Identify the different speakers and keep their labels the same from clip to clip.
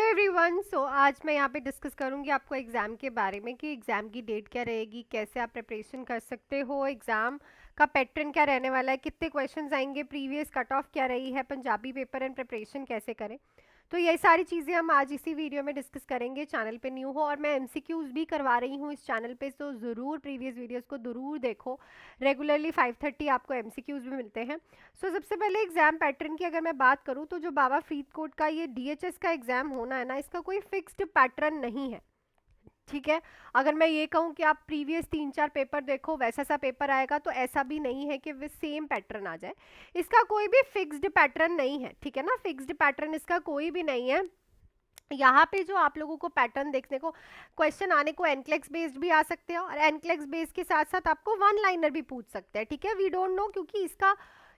Speaker 1: Everyone. आज मैं यहाँ पे डिस्कस करूँगी आपको एग्ज़ाम के बारे में कि एग्ज़ाम की डेट क्या रहेगी, कैसे आप प्रिपरेशन कर सकते हो, एग्ज़ाम का पैटर्न क्या रहने वाला है, कितने क्वेश्चंस आएंगे, प्रीवियस कट ऑफ क्या रही है, पंजाबी पेपर एंड प्रिपरेशन कैसे करें। तो ये सारी चीज़ें हम आज इसी वीडियो में डिस्कस करेंगे। चैनल पे न्यू हो और मैं एमसीक्यूज़ भी करवा रही हूँ इस चैनल पे, तो ज़रूर प्रीवियस वीडियोस को ज़रूर देखो। रेगुलरली 5:30 आपको एमसीक्यूज़ भी मिलते हैं। सबसे पहले एग्जाम पैटर्न की अगर मैं बात करूं तो जो बाबा फरीदकोट का ये डीएचएस का एग्जाम होना है ना, इसका कोई फिक्स्ड पैटर्न नहीं है। ठीक है, अगर मैं ये कहूं कि आप प्रीवियस 3-4 पेपर देखो वैसा सा पेपर आएगा, तो ऐसा भी नहीं है कि वे सेम पैटर्न आ जाए। इसका कोई भी फिक्स्ड पैटर्न नहीं है, ठीक है ना, फिक्स्ड पैटर्न इसका कोई भी नहीं है। यहाँ पे जो आप लोगों को पैटर्न देखने को, क्वेश्चन आने को एनक्लेक्स बेस्ड भी आ सकते हैं और एनक्लेक्स बेस्ड के साथ साथ आपको वन लाइनर भी पूछ सकते हैं। ठीक है, वी डोंट नो, क्योंकि इसका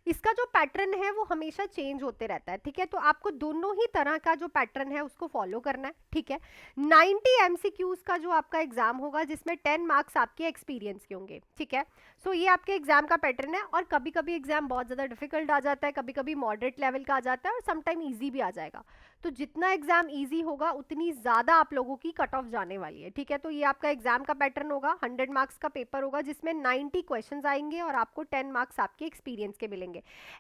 Speaker 1: इसका जो पैटर्न है वो हमेशा चेंज होते रहता है। ठीक है, तो आपको दोनों ही तरह का जो पैटर्न है उसको फॉलो करना है। ठीक है, 90 एमसीक्यूज का जो आपका एग्जाम होगा, जिसमें 10 मार्क्स आपके एक्सपीरियंस के होंगे। ठीक है, ये आपके एग्जाम का पैटर्न है। और कभी कभी एग्जाम बहुत ज़्यादा डिफिकल्ट आ जाता है, कभी कभी मॉडरेट लेवल का आ जाता है और समटाइम ईजी भी आ जाएगा। तो जितना एग्जाम इजी होगा उतनी ज़्यादा आप लोगों की कट ऑफ जाने वाली है। ठीक है, तो ये आपका एग्जाम का पैटर्न होगा। 100 मार्क्स का पेपर होगा जिसमें 90 क्वेश्चंस आएंगे और आपको 10 मार्क्स आपके एक्सपीरियंस के मिलेंगे।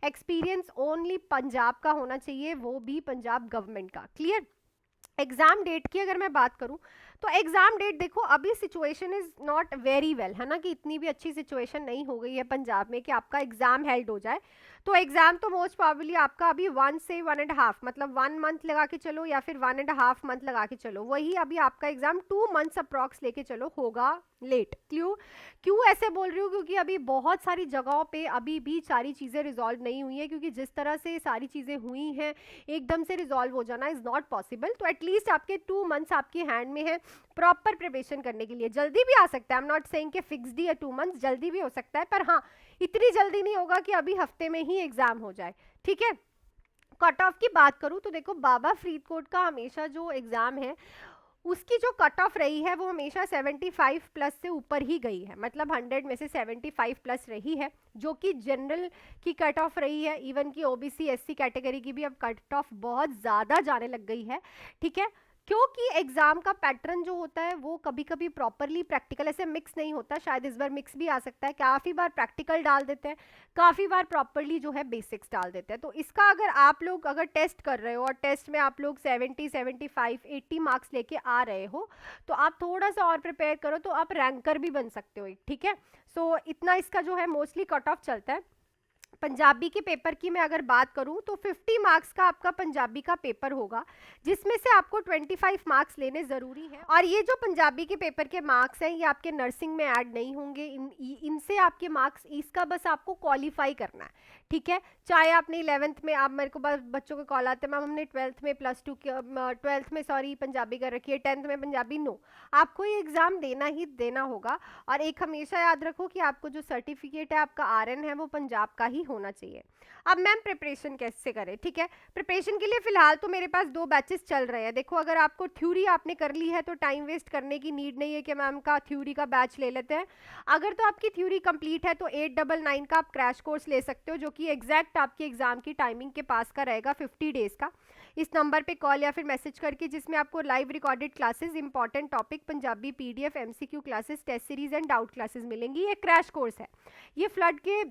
Speaker 1: एक्सपीरियंस ओनली पंजाब का होना चाहिए, वो भी पंजाब गवर्नमेंट का। क्लियर। एग्जाम डेट की अगर मैं बात करूं तो एग्जाम डेट देखो, अभी situation is not very well, है ना, कि इतनी भी अच्छी सिचुएशन नहीं हो गई है पंजाब में कि आपका एग्जाम हेल्ड हो जाए। तो एग्जाम तो मोस्ट प्रॉब्ली आपका अभी 1 से 1.5, मतलब 1 मंथ लगा के चलो या फिर 1.5 मंथ लगा के चलो, वही अभी आपका एग्जाम 2 मंथ्स अप्रॉक्स लेके चलो होगा लेट। क्यों क्यों ऐसे बोल रही हूँ, क्योंकि अभी बहुत सारी जगहों पे अभी भी सारी चीज़ें रिजॉल्व नहीं हुई है, क्योंकि जिस तरह से सारी चीज़ें हुई हैं एकदम से रिजॉल्व हो जाना इज़ नॉट पॉसिबल। तो एटलीस्ट आपके 2 मंथ्स आपके हैंड में है प्रॉपर प्रिपरेशन करने के लिए। जल्दी भी आ सकता है, आई एम नॉट सेइंग कि फिक्स्ड ही है 2 मंथ्स, जल्दी भी हो सकता है, पर हाँ इतनी जल्दी नहीं होगा कि अभी हफ्ते में ही एग्जाम हो जाए। ठीक है, कट ऑफ की बात करूं तो देखो, बाबा फरीदकोट का हमेशा जो एग्जाम है उसकी जो कट ऑफ रही है वो हमेशा 75 प्लस से ऊपर ही गई है, मतलब 100 में से 75 प्लस रही है, जो कि जनरल की कट ऑफ रही है। इवन की ओबीसी एससी कैटेगरी की भी अब कट ऑफ बहुत ज़्यादा जाने लग गई है। ठीक है, क्योंकि एग्जाम का पैटर्न जो होता है वो कभी कभी प्रॉपरली प्रैक्टिकल ऐसे मिक्स नहीं होता, शायद इस बार मिक्स भी आ सकता है। काफ़ी बार प्रैक्टिकल डाल देते हैं, काफ़ी बार प्रॉपरली जो है बेसिक्स डाल देते हैं। तो इसका अगर आप लोग अगर टेस्ट कर रहे हो और टेस्ट में आप लोग 70, 75, 80 मार्क्स लेके आ रहे हो, तो आप थोड़ा सा और प्रिपेयर करो तो आप रैंकर भी बन सकते हो। ठीक है, इतना इसका जो है मोस्टली कट ऑफ चलता है। पंजाबी के पेपर की मैं अगर बात करूं तो 50 मार्क्स का आपका पंजाबी का पेपर होगा, जिसमें से आपको 25 मार्क्स लेने ज़रूरी है। और ये जो पंजाबी के पेपर के मार्क्स हैं ये आपके नर्सिंग में ऐड नहीं होंगे, इनसे आपके मार्क्स, इसका बस आपको क्वालिफाई करना है। ठीक है, चाहे आपने 11th में, आप मेरे को बस बच्चों के कॉल आते हैं मैम हमने 12th में +2 12th में सॉरी पंजाबी कर रखी है, 10th में पंजाबी, नो, आपको ये एग्ज़ाम देना ही देना होगा। और एक हमेशा याद रखो कि आपको जो सर्टिफिकेट है आपका आरएन है वो पंजाब का ही होना चाहिए। अब मैम प्रिपरेशन कैसे करें। ठीक है, प्रिपरेशन के लिए फिलहाल तो मेरे पास 2 बैचेस चल रहे हैं। देखो, अगर आपको थ्योरी आपने कर ली है तो टाइम वेस्ट करने की नीड नहीं है कि मैम का थ्योरी का बैच ले लेते हैं। अगर तो आपकी थ्योरी कंप्लीट है तो 899 का आप क्रैश कोर्स ले सकते हो, जो कि एग्जैक्ट आपकी एग्जाम की टाइमिंग के पास का रहेगा, 50 डेज का। इस नंबर पे कॉल या फिर मैसेज करके, जिसमें आपको live recorded classes, important topic, Punjabi PDF, MCQ classes, test series and doubt classes मिलेंगी। ये क्रैश कोर्स है, ये फ्लड के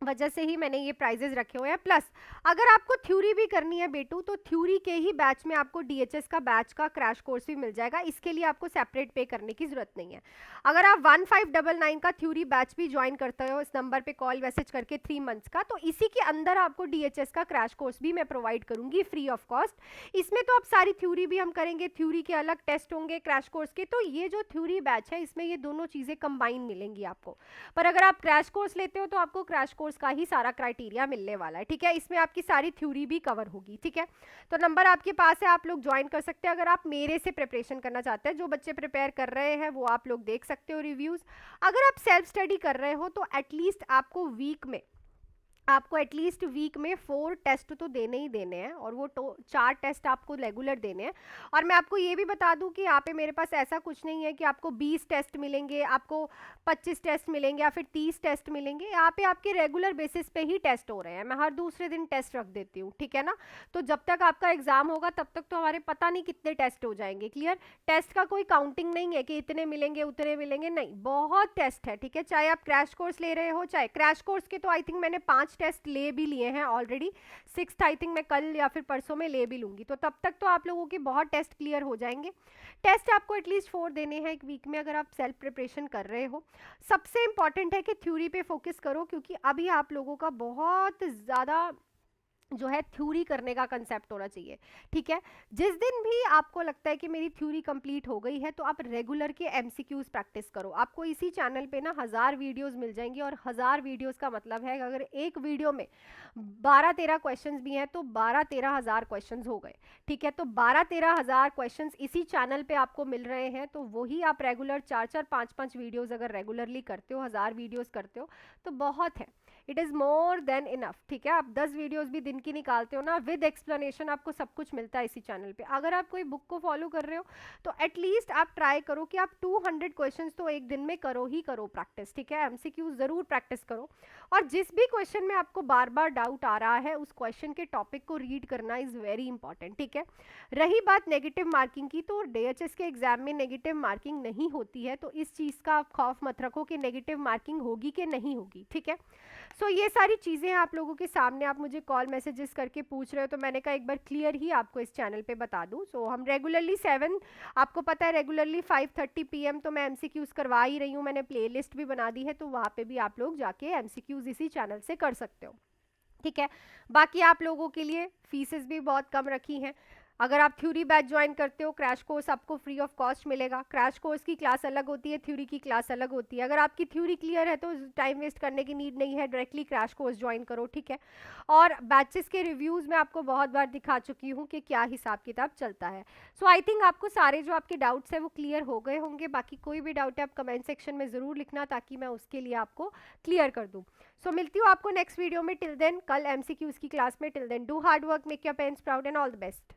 Speaker 1: वजह से ही मैंने ये प्राइजेस रखे हुए हैं। प्लस अगर आपको थ्योरी भी करनी है बेटू, तो थ्योरी के ही बैच में आपको डीएचएस का बैच का क्रैश कोर्स भी मिल जाएगा, इसके लिए आपको सेपरेट पे करने की जरूरत नहीं है। अगर आप 1599 का थ्योरी बैच भी ज्वाइन करते हो इस नंबर पे कॉल मैसेज करके 3 मंथ्स का, तो इसी के अंदर आपको डीएचएस का क्रैश कोर्स भी मैं प्रोवाइड करूंगी फ्री ऑफ कॉस्ट। इसमें तो आप सारी थ्योरी भी हम करेंगे, थ्योरी के अलग टेस्ट होंगे क्रैश कोर्स के, तो ये जो थ्योरी बैच है इसमें ये दोनों चीज़ें कंबाइन मिलेंगी आपको। पर अगर आप क्रैश कोर्स लेते हो तो आपको क्रैश कोर्स का ही सारा क्राइटेरिया मिलने वाला है। ठीक है, इसमें आपकी सारी थ्योरी भी कवर होगी। ठीक है, तो नंबर आपके पास है, आप लोग ज्वाइन कर सकते हैं। अगर आप मेरे से प्रिपरेशन करना चाहते हैं, जो बच्चे प्रिपेयर कर रहे हैं वो आप लोग देख सकते हो रिव्यूज। अगर आप सेल्फ स्टडी कर रहे हो तो एटलीस्ट आपको वीक में आपको एटलीस्ट वीक में 4 टेस्ट तो देने ही देने हैं, और वो 4 टेस्ट आपको रेगुलर देने हैं। और मैं आपको ये भी बता दूं कि यहाँ पे मेरे पास ऐसा कुछ नहीं है कि आपको 20 टेस्ट मिलेंगे, आपको 25 टेस्ट मिलेंगे या फिर 30 टेस्ट मिलेंगे। यहाँ पे आपके रेगुलर बेसिस पे ही टेस्ट हो रहे हैं, मैं हर दूसरे दिन टेस्ट रख देती हूँ, ठीक है ना। तो जब तक आपका एग्जाम होगा तब तक तो हमारे पता नहीं कितने टेस्ट हो जाएंगे। क्लियर? टेस्ट का कोई काउंटिंग नहीं है कि इतने मिलेंगे उतने मिलेंगे, नहीं, बहुत टेस्ट है, ठीक है। चाहे आप क्रैश कोर्स ले रहे हो, चाहे क्रैश कोर्स के तो आई थिंक मैंने 5 टेस्ट ले भी लिए हैं ऑलरेडी, 6th आई थिंक मैं कल या फिर परसों में ले भी लूंगी, तो तब तक तो आप लोगों के बहुत टेस्ट क्लियर हो जाएंगे। टेस्ट आपको एटलीस्ट 4 देने हैं एक वीक में अगर आप सेल्फ प्रिपरेशन कर रहे हो। सबसे इंपॉर्टेंट है कि थ्योरी पे फोकस करो, क्योंकि अभी आप लोगों का बहुत ज़्यादा जो है थ्योरी करने का कंसेप्ट होना चाहिए, ठीक है। जिस दिन भी आपको लगता है कि मेरी थ्योरी कंप्लीट हो गई है तो आप रेगुलर के एमसीक्यूज प्रैक्टिस करो। आपको इसी चैनल पे ना 1000 वीडियोस मिल जाएंगी, और 1000 वीडियोस का मतलब है कि अगर एक वीडियो में 12-13 क्वेश्चंस भी हैं तो 12-13 हज़ार क्वेश्चंस हो गए, ठीक है। तो 12-13 हज़ार क्वेश्चंस इसी चैनल पे आपको मिल रहे हैं, तो वही आप रेगुलर 4-4 5-5 वीडियोस अगर रेगुलरली करते हो, 1000 वीडियोस करते हो तो बहुत है, it is more than enough, ठीक है। आप 10 वीडियोस भी दिन की निकालते हो ना, विद एक्सप्लेनेशन आपको सब कुछ मिलता है इसी चैनल पे। अगर आप कोई बुक को फॉलो कर रहे हो तो एटलीस्ट आप ट्राई करो कि आप 200 क्वेश्चंस तो एक दिन में करो ही करो प्रैक्टिस, ठीक है। एमसीक्यू ज़रूर प्रैक्टिस करो, और जिस भी क्वेश्चन में आपको बार बार डाउट आ रहा है उस क्वेश्चन के टॉपिक को रीड करना इज़ वेरी इंपॉर्टेंट, ठीक है। रही बात नेगेटिव मार्किंग की, तो डीएचएस के एग्जाम में नेगेटिव मार्किंग नहीं होती है, तो इस चीज़ का आप खौफ मत रखो कि नेगेटिव मार्किंग होगी कि नहीं होगी, ठीक है। सो ये सारी चीज़ें आप लोगों के सामने, आप मुझे कॉल मैसेजेस करके पूछ रहे हो तो मैंने कहा एक बार क्लियर ही आपको इस चैनल पे बता दूं। सो हम रेगुलरली 7, आपको पता है रेगुलरली 5:30 PM तो मैं एमसीक्यूज़ करवा ही रही हूँ, मैंने प्लेलिस्ट भी बना दी है, तो वहाँ पे भी आप लोग जाके एमसीक्यूज़ इसी चैनल से कर सकते हो, ठीक है। बाकी आप लोगों के लिए फीसेस भी बहुत कम रखी हैं। अगर आप थ्योरी बैच ज्वाइन करते हो, क्रैश कोर्स आपको फ्री ऑफ कॉस्ट मिलेगा। क्रैश कोर्स की क्लास अलग होती है, थ्योरी की क्लास अलग होती है। अगर आपकी थ्योरी क्लियर है तो टाइम वेस्ट करने की नीड नहीं है, डायरेक्टली क्रैश कोर्स ज्वाइन करो, ठीक है। और बैचेस के रिव्यूज़ में आपको बहुत बार दिखा चुकी हूँ कि क्या हिसाब किताब चलता है। सो आई थिंक आपको सारे जो आपके डाउट्स हैं वो क्लियर हो गए होंगे। बाकी कोई भी डाउट है आप कमेंट सेक्शन में ज़रूर लिखना, ताकि मैं उसके लिए आपको क्लियर कर दूँ। सो मिलती हूँ आपको नेक्स्ट वीडियो में। टिल देन, कल एमसीक्यूज़ की क्लास में। Till then, do hard work, make your parents proud and all the best.